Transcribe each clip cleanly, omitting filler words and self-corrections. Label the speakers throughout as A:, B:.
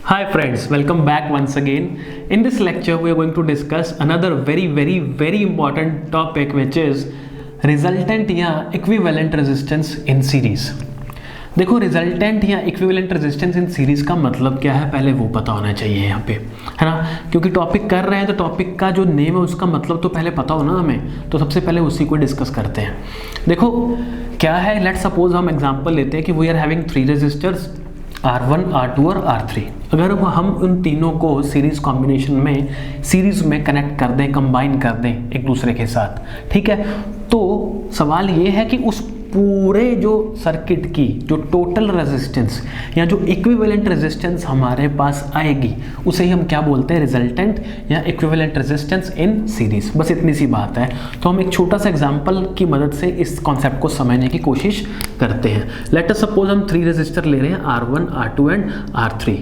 A: Hi friends, welcome back once again. In this lecture we are going to discuss another very important topic which is resultant या equivalent resistance in series. देखो resultant या equivalent resistance in series का मतलब क्या है पहले वो पता होना चाहिए यहाँ पे, है ना। क्योंकि टॉपिक कर रहे हैं तो टॉपिक का जो नेम है उसका मतलब तो पहले पता हो ना हमें, तो सबसे पहले उसी को डिस्कस करते हैं। देखो क्या है, लेट सपोज हम एग्जांपल लेते हैं कि we are having 3 resistors R1, R2 और R3। अगर हम उन तीनों को सीरीज कॉम्बिनेशन में सीरीज में कनेक्ट कर दें, कंबाइन कर दें एक दूसरे के साथ, ठीक है, तो सवाल ये है कि उस पूरे जो सर्किट की जो टोटल रेजिस्टेंस या जो इक्विवेलेंट रेजिस्टेंस हमारे पास आएगी उसे ही हम क्या बोलते हैं, रिजल्टेंट या इक्विवेलेंट रेजिस्टेंस इन सीरीज। बस इतनी सी बात है। तो हम एक छोटा सा एग्जांपल की मदद से इस कॉन्सेप्ट को समझने की कोशिश करते हैं। लेट अस सपोज हम 3 रेजिस्टर ले रहे हैं R1, R2 एंड R3,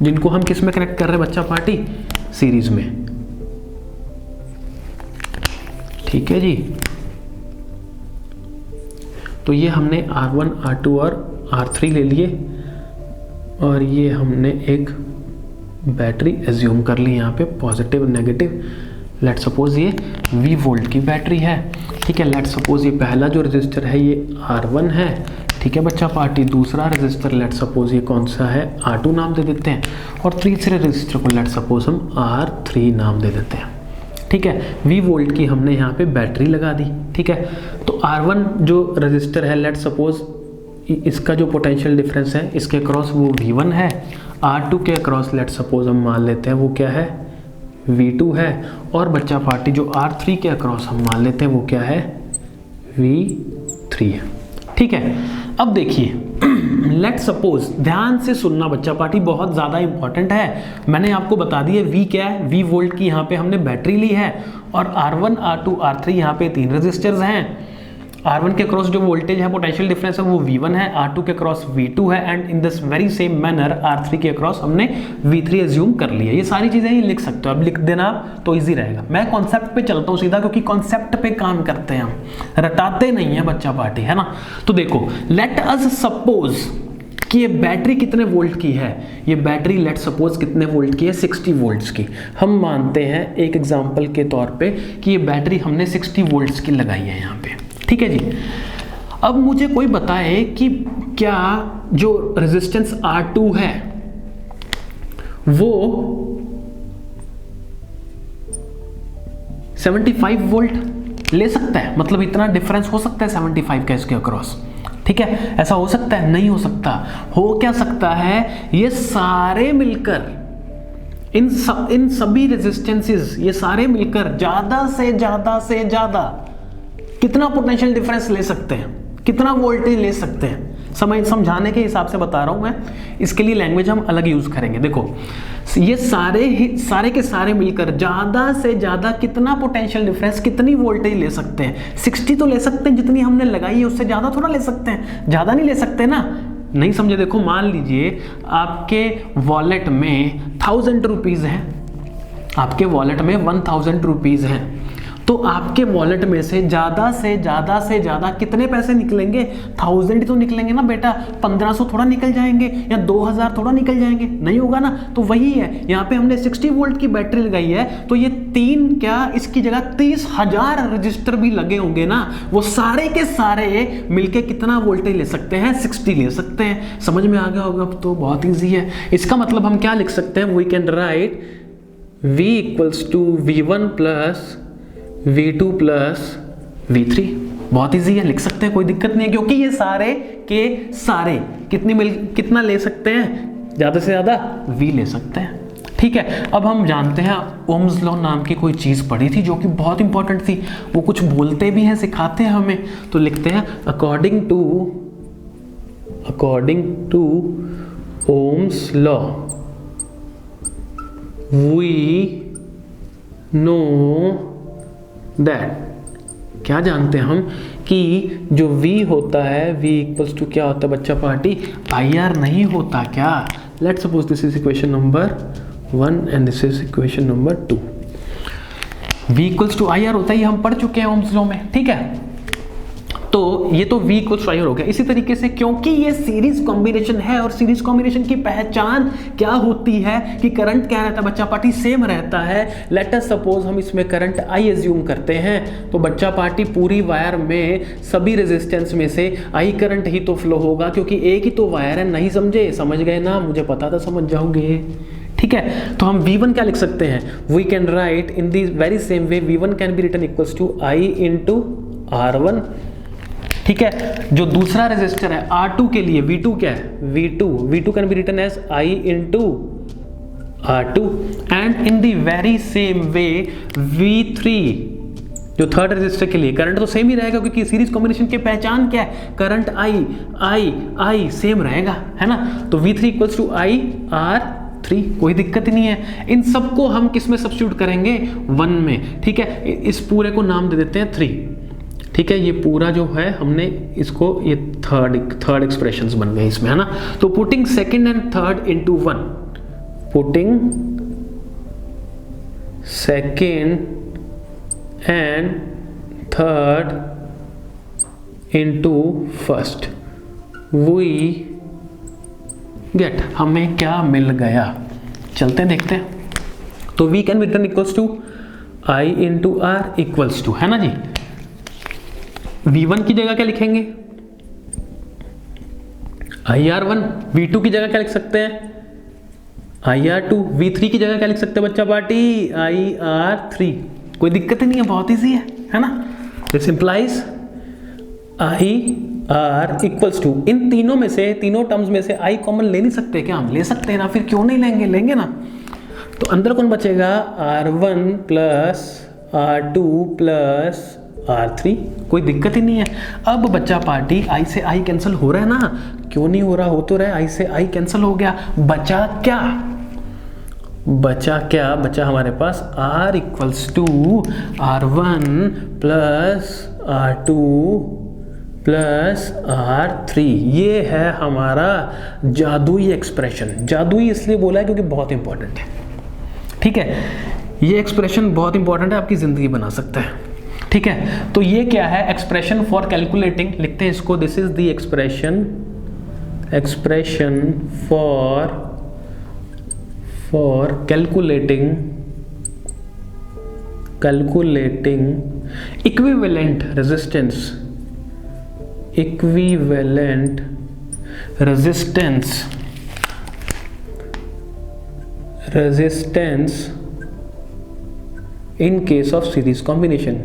A: जिनको हम किस में कनेक्ट कर रहे हैं बच्चा पार्टी, सीरीज में, ठीक है जी। तो ये हमने R1, R2 और R3 ले लिए और ये हमने एक बैटरी एज्यूम कर ली यहाँ पे, पॉजिटिव नेगेटिव। लेट सपोज ये V वोल्ट की बैटरी है, ठीक है। लेट सपोज ये पहला जो रजिस्टर है ये R1 है, ठीक है बच्चा पार्टी। दूसरा रजिस्टर लेट सपोज ये कौन सा है, R2 नाम दे देते हैं, और तीसरे रजिस्टर को लेट सपोज हम R3 नाम दे देते हैं, ठीक है। V वोल्ट की हमने यहाँ पे बैटरी लगा दी, ठीक है। तो R1 जो रजिस्टर है लेट सपोज इसका जो पोटेंशियल डिफरेंस है इसके अक्रॉस वो V1 है। R2 के अक्रॉस लेट सपोज हम मान लेते हैं वो क्या है, V2 है। और बच्चा पार्टी जो R3 के अक्रॉस हम मान लेते हैं वो क्या है, V3 है, ठीक है। अब देखिए लेट सपोज, ध्यान से सुनना बच्चा पार्टी, बहुत ज़्यादा इंपॉर्टेंट है। मैंने आपको बता दिया V क्या है, V वोल्ट की यहाँ पे हमने बैटरी ली है, और R1, R2, R3 यहाँ पे 3 रजिस्टर्स हैं। R1 के क्रॉस जो वोल्टेज है पोटेंशियल डिफरेंस है वो V1 है, R2 के क्रॉस V2 है, and in this very same manner R3 के क्रॉस हमने V3 एज्यूम कर लिया। ये सारी चीज़ें ही लिख सकते हो, अब लिख देना तो इजी रहेगा। मैं कॉन्सेप्ट पे चलता हूँ सीधा, क्योंकि कॉन्सेप्ट पे काम करते हैं हम, रटाते नहीं है बच्चा पार्टी, है ना। तो देखो लेट अस सपोज कि ये बैटरी कितने वोल्ट की है, ये बैटरी लेट सपोज कितने वोल्ट की है, 60 वोल्ट्स की। हम मानते हैं एक एग्जांपल के तौर पे कि ये बैटरी हमने 60 वोल्ट्स की लगाई है यहाँ पे, ठीक है जी। अब मुझे कोई बताए कि क्या जो रेजिस्टेंस R2 है वो 75 वोल्ट ले सकता है, मतलब इतना डिफरेंस हो सकता है 75 का इसके अक्रॉस, ठीक है। ऐसा हो सकता है? नहीं हो सकता। हो क्या सकता है, ये सारे मिलकर इन सभी रेजिस्टेंसेस ये सारे मिलकर ज्यादा से ज्यादा कितना पोटेंशियल डिफरेंस ले सकते हैं, कितना वोल्टेज ले सकते हैं। समझाने के हिसाब से बता रहा हूं मैं, इसके लिए लैंग्वेज हम अलग यूज करेंगे। देखो ये सारे के सारे मिलकर ज्यादा से ज्यादा कितना पोटेंशियल डिफरेंस, कितनी वोल्टेज ले सकते हैं। 60 तो ले सकते हैं जितनी हमने लगाई है, उससे ज्यादा थोड़ा ले सकते हैं, ज्यादा नहीं ले सकते ना। नहीं समझे? देखो मान लीजिए आपके वॉलेट में 1000 रुपीज है, आपके वॉलेट में 1000 रुपीज है, तो आपके वॉलेट में से ज्यादा कितने पैसे निकलेंगे, 1000 ही तो निकलेंगे ना बेटा। 1500 थोड़ा निकल जाएंगे या 2000 थोड़ा निकल जाएंगे, नहीं होगा ना। तो वही है, यहाँ पे हमने 60 वोल्ट की बैटरी लगाई है, तो ये 3 क्या, इसकी जगह 30,000 रजिस्टर भी लगे होंगे ना, वो सारे के सारे मिलके कितना वोल्टेज ले सकते हैं, 60 ले सकते हैं। समझ में आ गया होगा अब तो, बहुत ईजी है। इसका मतलब हम क्या लिख सकते हैं, we can write V equals to V1 plus V2 plus V3। बहुत इजी है, लिख सकते हैं, कोई दिक्कत नहीं है, क्योंकि ये सारे के सारे कितना ले सकते हैं, ज्यादा से ज्यादा V ले सकते हैं, ठीक है। अब हम जानते हैं ओम्स लॉ नाम की कोई चीज पढ़ी थी जो कि बहुत इंपॉर्टेंट थी, वो कुछ बोलते भी हैं, सिखाते हैं हमें। तो लिखते हैं according to Ohm's law we know that, क्या जानते हैं हम कि जो V होता है, V इक्वल्स टू क्या होता है बच्चा पार्टी, IR नहीं होता क्या। Let's suppose this is equation number 1 and this is equation number 2। V equals to IR होता है, ये हम पढ़ चुके हैं ओम्स लॉ में, ठीक है। तो ये तो V इक्वल्स टू I हो गया। इसी तरीके से क्योंकि ये सीरीज कॉम्बिनेशन है और सीरीज कॉम्बिनेशन की पहचान क्या होती है कि करंट क्या रहता है बच्चा पार्टी, सेम रहता है। लेट अस सपोज हम इसमें करंट I एज्यूम करते हैं, तो बच्चा पार्टी पूरी वायर में सभी रेजिस्टेंस में से I करंट ही तो फ्लो होगा, क्योंकि एक ही तो वायर है। नहीं समझे? समझ गए ना? मुझे पता था समझ जाओगे। ठीक है, तो हम V1 क्या लिख सकते हैं? We can write in the very same way, V1 can be written equals to I into R1। ठीक है, जो दूसरा रेजिस्टर है R2 के लिए V2 क्या है? V2 can be written as I into R2। And in the very same way V3 जो थर्ड रेजिस्टर के लिए करंट तो सेम ही रहेगा, क्योंकि सीरीज कॉम्बिनेशन की पहचान क्या है? करंट I सेम रहेगा, है ना। तो V3 equals to I R3, कोई दिक्कत ही नहीं है। इन सबको हम किस में सब्स्टिट्यूट करेंगे? 1 में। ठीक है, इस पूरे को नाम दे देते हैं 3। ठीक है, ये पूरा जो है हमने इसको, ये थर्ड एक्सप्रेशंस बन गए इसमें, है ना। तो putting second and third into 1, putting second and third into first, we get, हमें क्या मिल गया? चलते हैं देखते हैं। तो V can be written equals to I into R equals to, है ना जी। V1 की जगह क्या लिखेंगे? IR1। V2 की जगह क्या लिख सकते हैं? IR2। V3 की जगह क्या लिख सकते हैं बच्चा पार्टी? IR3। कोई दिक्कत ही नहीं है, बहुत ईजी है ना। This implies IR equals to, इन तीनों में से, तीनों टर्म्स में से I कॉमन ले नहीं सकते क्या? हम ले सकते हैं ना, फिर क्यों नहीं लेंगे? लेंगे ना। तो अंदर कौन बचेगा? R1 plus R2 plus R3, कोई दिक्कत ही नहीं है। अब बच्चा पार्टी I से I कैंसिल हो रहा है ना, क्यों नहीं हो रहा? हो तो रहा है, I से I कैंसिल हो गया। बचा क्या? बचा हमारे पास R equals to R1 plus R2 plus R3। ये है हमारा जादुई एक्सप्रेशन। जादुई इसलिए बोला है क्योंकि बहुत इंपॉर्टेंट है। ठीक है, ये एक्सप्रेशन बहुत इंपॉर्टेंट है, आपकी जिंदगी बना सकता है। ठीक है, तो ये क्या है? एक्सप्रेशन फॉर कैलकुलेटिंग, लिखते हैं इसको, this is the expression for calculating equivalent resistance in case of series combination,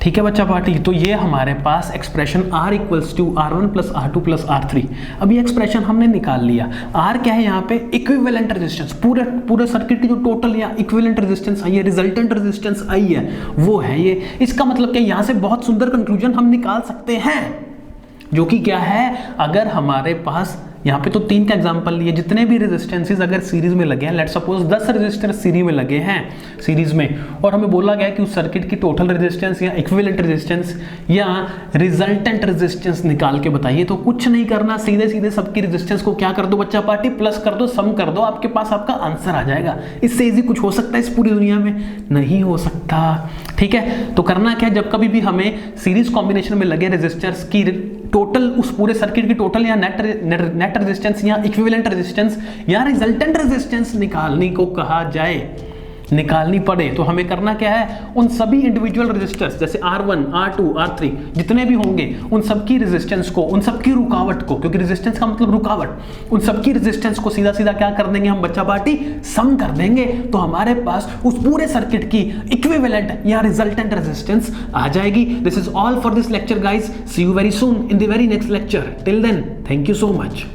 A: ठीक है बच्चा पार्टी। तो ये हमारे पास expression R equals to R1 plus R2 plus R3। अब ये एक्सप्रेशन हमने निकाल लिया। R क्या है यहाँ पे? इक्विवेलेंट रेजिस्टेंस, पूरे सर्किट की जो टोटल या इक्विवेलेंट रेजिस्टेंस आई है, रिजल्टेंट रेजिस्टेंस आई है, वो है ये। इसका मतलब क्या? यहाँ से बहुत सुंदर कंक्लूजन हम निकाल सकते हैं, जो कि क्या है? अगर हमारे पास यहाँ पे तो 3 का एग्जांपल लिए, जितने भी रेजिस्टेंसेस अगर सीरीज में लगे हैं, लेट्स सपोज 10 रेजिस्टर सीरीज में लगे हैं सीरीज में, और हमें बोला गया कि उस सर्किट की टोटल रेजिस्टेंस या इक्विवेलेंट रेजिस्टेंस या रिजल्टेंट रेजिस्टेंस निकाल के बताइए। तो कुछ नहीं करना, सीधे सीधे सबकी रेजिस्टेंस को क्या कर दो बच्चा पार्टी? प्लस कर दो, सम कर दो, आपके पास आपका आंसर आ जाएगा। इससे इजी कुछ हो सकता है इस पूरी दुनिया में? नहीं हो सकता। ठीक है, तो करना क्या है? जब कभी भी हमें सीरीज कॉम्बिनेशन में लगे रेजिस्टर्स की टोटल, उस पूरे सर्किट की टोटल या नेट रेजिस्टेंस या इक्विवेलेंट रेजिस्टेंस या रिजल्टेंट रेजिस्टेंस निकालने को कहा जाए, निकालनी पड़े, तो हमें करना क्या है? उन सभी इंडिविजुअल रेजिस्टर्स जैसे R1, R2, R3 जितने भी होंगे, उन सबकी रेजिस्टेंस को, उन सबकी रुकावट को, क्योंकि रेजिस्टेंस का मतलब रुकावट, उन सबकी रेजिस्टेंस को सीधा सीधा क्या कर देंगे हम बच्चा पार्टी? सम कर देंगे। तो हमारे पास उस पूरे सर्किट की इक्विवेलेंट या रिजल्टेंट रेजिस्टेंस आ जाएगी। This is all for this lecture guys. See you very soon in the very next lecture. Till then, thank you so much.